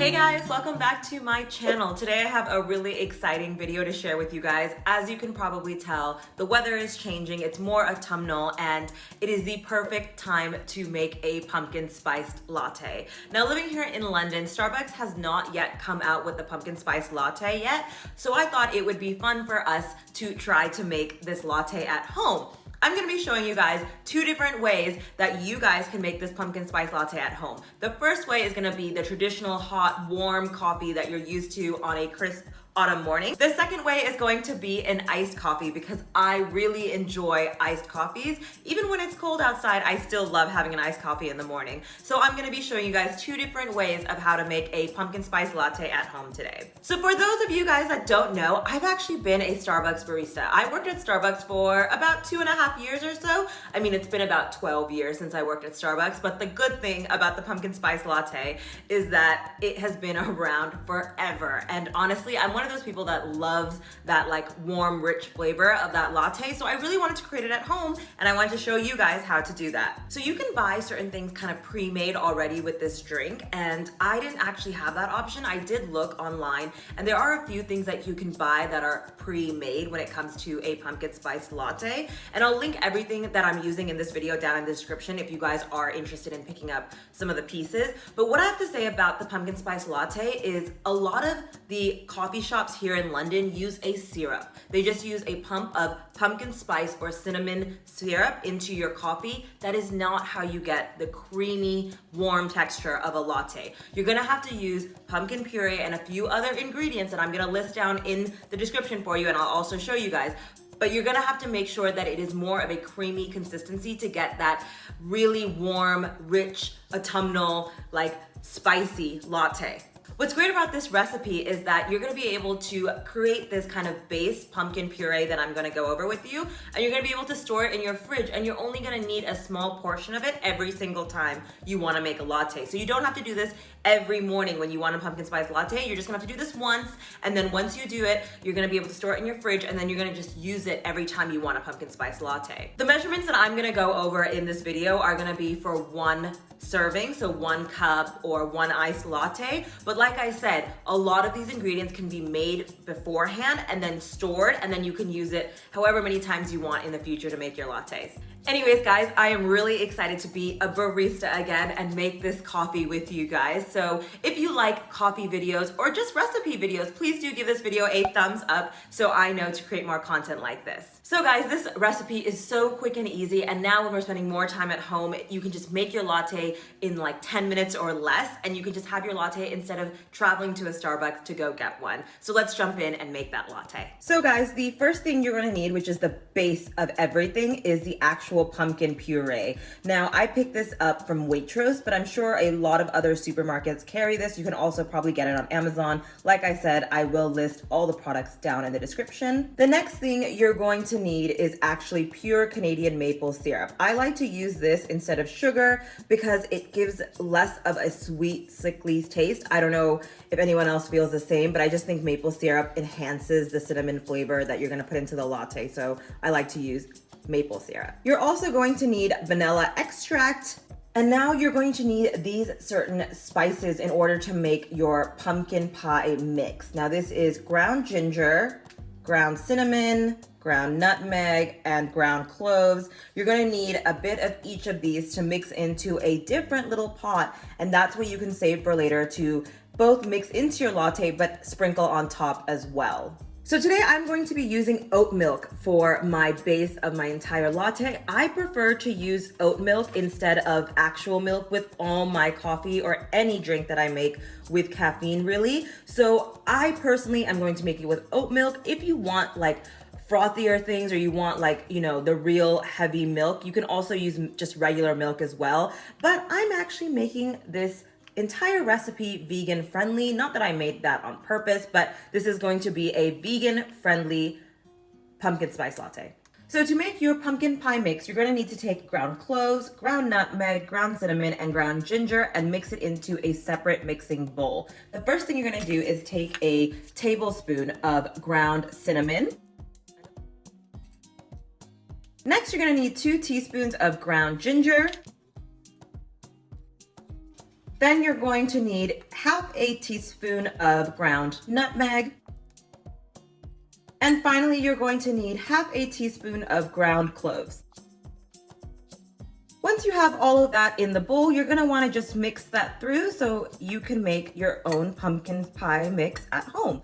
Hey guys, welcome back to my channel. Today I have a really exciting video to share with you guys. As you can probably tell, the weather is changing, it's more autumnal, and it is the perfect time to make a pumpkin spiced latte. Now living here in London, Starbucks has not yet come out with the pumpkin spice latte yet, so I thought it would be fun for us to try to make this latte at home. I'm gonna be showing you guys two different ways that you guys can make this pumpkin spice latte at home. The first way is gonna be the traditional hot, warm coffee that you're used to on a crisp autumn morning. The second way is going to be an iced coffee because I really enjoy iced coffees. Even when it's cold outside, I still love having an iced coffee in the morning. So I'm gonna be showing you guys two different ways of how to make a pumpkin spice latte at home today. So for those of you guys that don't know, I've actually been a Starbucks barista. I worked at Starbucks for about 2.5 years or so. I mean, it's been about 12 years since I worked at Starbucks, but the good thing about the pumpkin spice latte is that it has been around forever. And honestly, I'm one of those people that loves that like warm, rich flavor of that latte. So I really wanted to create it at home and I wanted to show you guys how to do that. So you can buy certain things kind of pre-made already with this drink, and I didn't actually have that option. I did look online and there are a few things that you can buy that are pre-made when it comes to a pumpkin spice latte. And I'll link everything that I'm using in this video down in the description if you guys are interested in picking up some of the pieces. But what I have to say about the pumpkin spice latte is a lot of the coffee shops here in London use a syrup. They just use a pump of pumpkin spice or cinnamon syrup into your coffee. That is not how you get the creamy, warm texture of a latte. You're gonna have to use pumpkin puree and a few other ingredients that I'm gonna list down in the description for you, and I'll also show you guys. But you're gonna have to make sure that it is more of a creamy consistency to get that really warm, rich, autumnal, like spicy latte. What's great about this recipe is that you're gonna be able to create this kind of base pumpkin puree that I'm gonna go over with you, and you're gonna be able to store it in your fridge, and you're only gonna need a small portion of it every single time you wanna make a latte. So you don't have to do this every morning when you want a pumpkin spice latte. You're just gonna have to do this once, and then once you do it, you're gonna be able to store it in your fridge, and then you're gonna just use it every time you want a pumpkin spice latte. The measurements that I'm gonna go over in this video are gonna be for one serving, so 1 cup or 1 iced latte. But like I said, a lot of these ingredients can be made beforehand and then stored, and then you can use it however many times you want in the future to make your lattes. Anyways, guys, I am really excited to be a barista again and make this coffee with you guys. So if you like coffee videos or just recipe videos, please do give this video a thumbs up so I know to create more content like this. So guys, this recipe is so quick and easy, and now when we're spending more time at home, you can just make your latte in like 10 minutes or less, and you can just have your latte instead of traveling to a Starbucks to go get one. So let's jump in and make that latte. So guys, the first thing you're gonna need, which is the base of everything, is the actual pumpkin puree. Now, I picked this up from Waitrose, but I'm sure a lot of other supermarkets carry this. You can also probably get it on Amazon. Like I said, I will list all the products down in the description. The next thing you're going to need is actually pure Canadian maple syrup. I like to use this instead of sugar because it gives less of a sweet, sickly taste. I don't know if anyone else feels the same, but I just think maple syrup enhances the cinnamon flavor that you're gonna put into the latte, so I like to use maple syrup. You're also going to need vanilla extract, and now you're going to need these certain spices in order to make your pumpkin pie mix. Now this is ground ginger, ground cinnamon, ground nutmeg, and ground cloves. You're gonna need a bit of each of these to mix into a different little pot, and that's what you can save for later to both mix into your latte but sprinkle on top as well. So today I'm going to be using oat milk for my base of my entire latte. I prefer to use oat milk instead of actual milk with all my coffee or any drink that I make with caffeine, really. So I personally am going to make it with oat milk. If you want like frothier things, or you want like, you know, the real heavy milk, you can also use just regular milk as well. But I'm actually making this entire recipe vegan friendly. Not that I made that on purpose, but this is going to be a vegan friendly pumpkin spice latte. So to make your pumpkin pie mix, you're going to need to take ground cloves, ground nutmeg, ground cinnamon, and ground ginger and mix it into a separate mixing bowl. The first thing you're going to do is take a tablespoon of ground cinnamon. Next, you're going to need 2 teaspoons of ground ginger. Then you're going to need half a teaspoon of ground nutmeg. And finally, you're going to need half a teaspoon of ground cloves. Once you have all of that in the bowl, you're gonna wanna just mix that through so you can make your own pumpkin pie mix at home.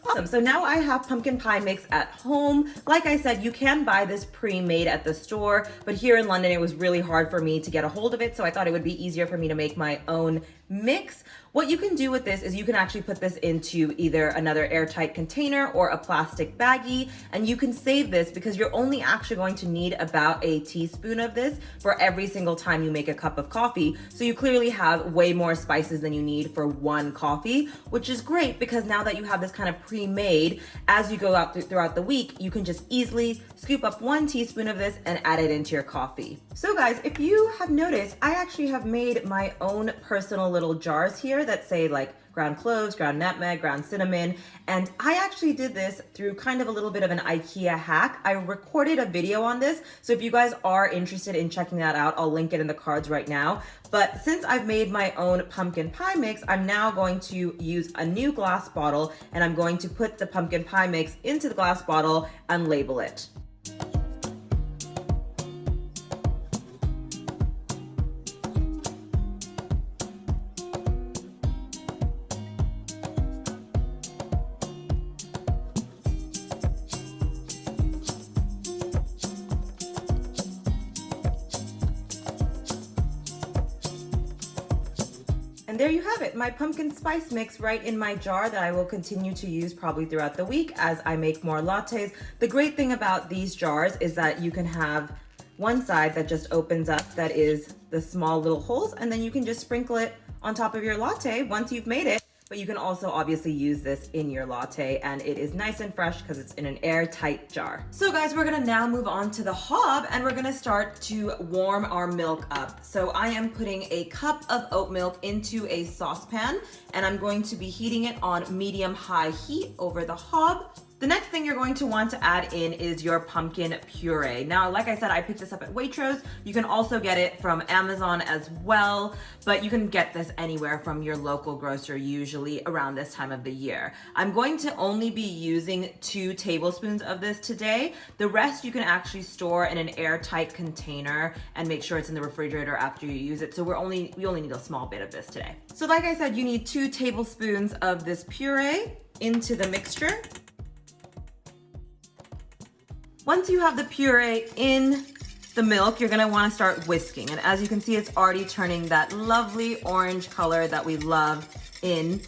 Awesome, so now I have pumpkin pie mix at home. Like I said, you can buy this pre-made at the store, but here in London, it was really hard for me to get a hold of it, so I thought it would be easier for me to make my own mix. What you can do with this is you can actually put this into either another airtight container or a plastic baggie, and you can save this because you're only actually going to need about a teaspoon of this for every single time you make a cup of coffee. So you clearly have way more spices than you need for one coffee, which is great because now that you have this kind of pre-made, as you go out throughout the week, you can just easily scoop up 1 teaspoon of this and add it into your coffee. So guys, if you have noticed, I actually have made my own personal little jars here that say like ground cloves, ground nutmeg, ground cinnamon. And I actually did this through kind of a little bit of an IKEA hack. I recorded a video on this. So if you guys are interested in checking that out, I'll link it in the cards right now. But since I've made my own pumpkin pie mix, I'm now going to use a new glass bottle and I'm going to put the pumpkin pie mix into the glass bottle and label it. And there you have it, my pumpkin spice mix right in my jar that I will continue to use probably throughout the week as I make more lattes. The great thing about these jars is that you can have one side that just opens up, that is the small little holes, and then you can just sprinkle it on top of your latte once you've made it. But you can also obviously use this in your latte and it is nice and fresh because it's in an airtight jar. So guys, we're gonna now move on to the hob and we're gonna start to warm our milk up. So I am putting a cup of oat milk into a saucepan and I'm going to be heating it on medium-high heat over the hob. The next thing you're going to want to add in is your pumpkin puree. Now, like I said, I picked this up at Waitrose. You can also get it from Amazon as well, but you can get this anywhere from your local grocer, usually around this time of the year. I'm going to only be using 2 tablespoons of this today. The rest you can actually store in an airtight container and make sure it's in the refrigerator after you use it. So we only need a small bit of this today. So like I said, you need 2 tablespoons of this puree into the mixture. Once you have the puree in the milk, you're gonna wanna start whisking. And as you can see, it's already turning that lovely orange color that we love in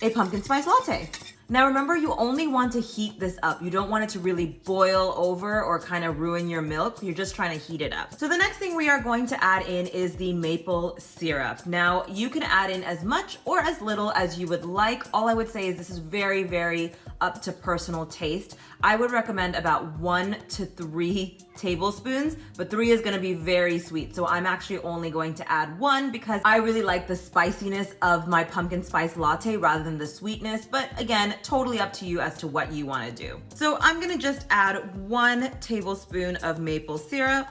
a pumpkin spice latte. Now remember, you only want to heat this up. You don't want it to really boil over or kind of ruin your milk. You're just trying to heat it up. So the next thing we are going to add in is the maple syrup. Now you can add in as much or as little as you would like. All I would say is this is very, very up to personal taste. I would recommend about 1 to 3 tablespoons, but 3 is gonna be very sweet. So I'm actually only going to add 1 because I really like the spiciness of my pumpkin spice latte rather than the sweetness. But again, totally up to you as to what you wanna do. So I'm gonna just add 1 tablespoon of maple syrup.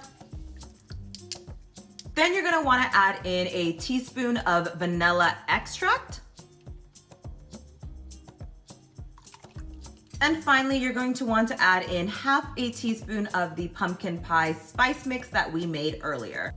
Then you're gonna wanna add in a teaspoon of vanilla extract. And finally, you're going to want to add in half a teaspoon of the pumpkin pie spice mix that we made earlier.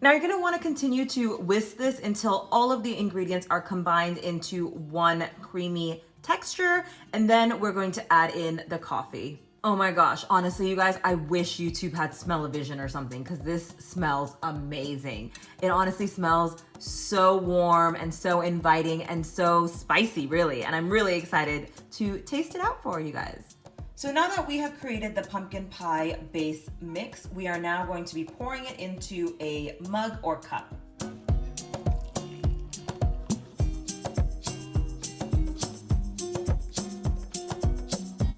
Now you're gonna wanna continue to whisk this until all of the ingredients are combined into one creamy texture, and then we're going to add in the coffee. Oh my gosh, honestly, you guys, I wish YouTube had smell-o-vision or something because this smells amazing. It honestly smells so warm and so inviting and so spicy, really. And I'm really excited to taste it out for you guys. So now that we have created the pumpkin pie base mix, we are now going to be pouring it into a mug or cup.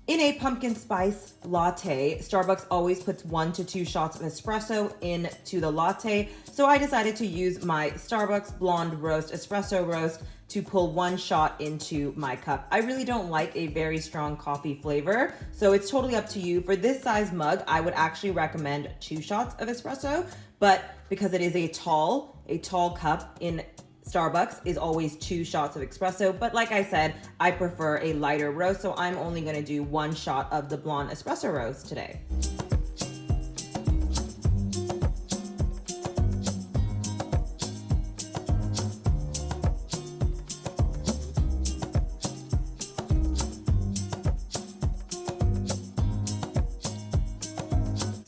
In a pumpkin spice latte, Starbucks always puts 1 to 2 shots of espresso into the latte. So I decided to use my Starbucks Blonde Roast Espresso Roast to pull 1 shot into my cup. I really don't like a very strong coffee flavor, so it's totally up to you. For this size mug, I would actually recommend 2 shots of espresso, but because it is a tall cup in Starbucks is always 2 shots of espresso, but like I said, I prefer a lighter roast, so I'm only gonna do 1 shot of the blonde espresso roast today.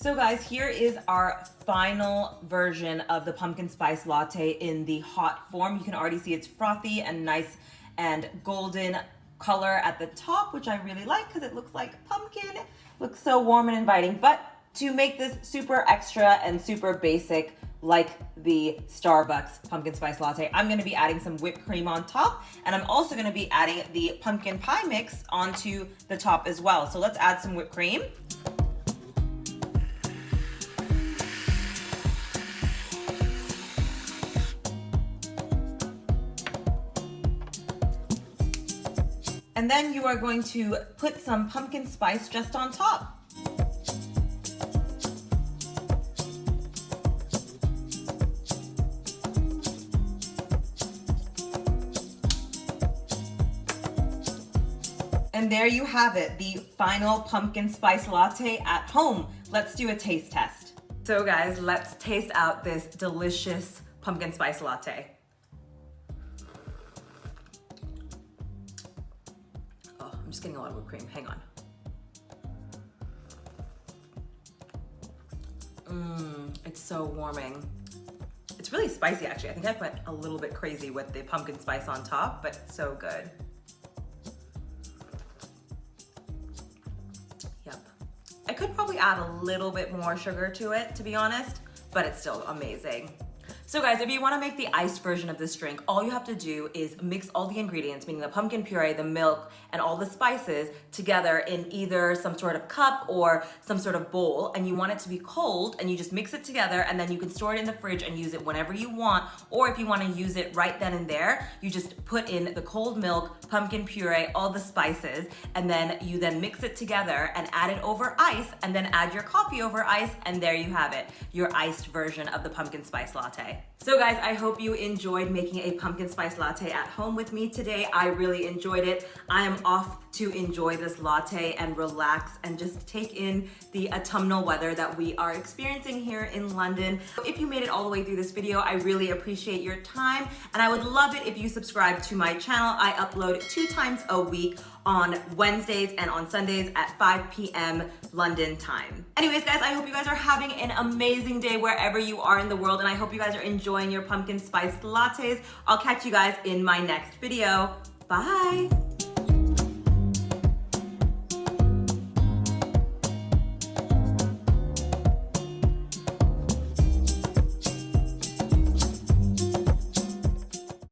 So guys, here is our final version of the pumpkin spice latte in the hot form. You can already see it's frothy and nice and golden color at the top, which I really like because it looks like pumpkin. It looks so warm and inviting. But to make this super extra and super basic like the Starbucks pumpkin spice latte, I'm gonna be adding some whipped cream on top, and I'm also gonna be adding the pumpkin pie mix onto the top as well. So let's add some whipped cream. And then you are going to put some pumpkin spice just on top. And there you have it, the final pumpkin spice latte at home. Let's do a taste test. So guys, let's taste out this delicious pumpkin spice latte. I'm just getting a lot of whipped cream, hang on. It's so warming. It's really spicy actually. I think I went a little bit crazy with the pumpkin spice on top, but it's so good. Yep. I could probably add a little bit more sugar to it, to be honest, but it's still amazing. So guys, if you want to make the iced version of this drink, all you have to do is mix all the ingredients, meaning the pumpkin puree, the milk, and all the spices together in either some sort of cup or some sort of bowl, and you want it to be cold, and you just mix it together, and then you can store it in the fridge and use it whenever you want, or if you want to use it right then and there, you just put in the cold milk, pumpkin puree, all the spices, and then you mix it together and add it over ice, and then add your coffee over ice, and there you have it, your iced version of the pumpkin spice latte. So guys, I hope you enjoyed making a pumpkin spice latte at home with me today. I really enjoyed it. I am off to enjoy this latte and relax and just take in the autumnal weather that we are experiencing here in London. If you made it all the way through this video, I really appreciate your time, and I would love it if you subscribe to my channel. I upload 2 times a week on Wednesdays and on Sundays at 5 p.m. London time. Anyways, guys, I hope you guys are having an amazing day wherever you are in the world, and I hope you guys are enjoying your pumpkin spice lattes. I'll catch you guys in my next video. Bye.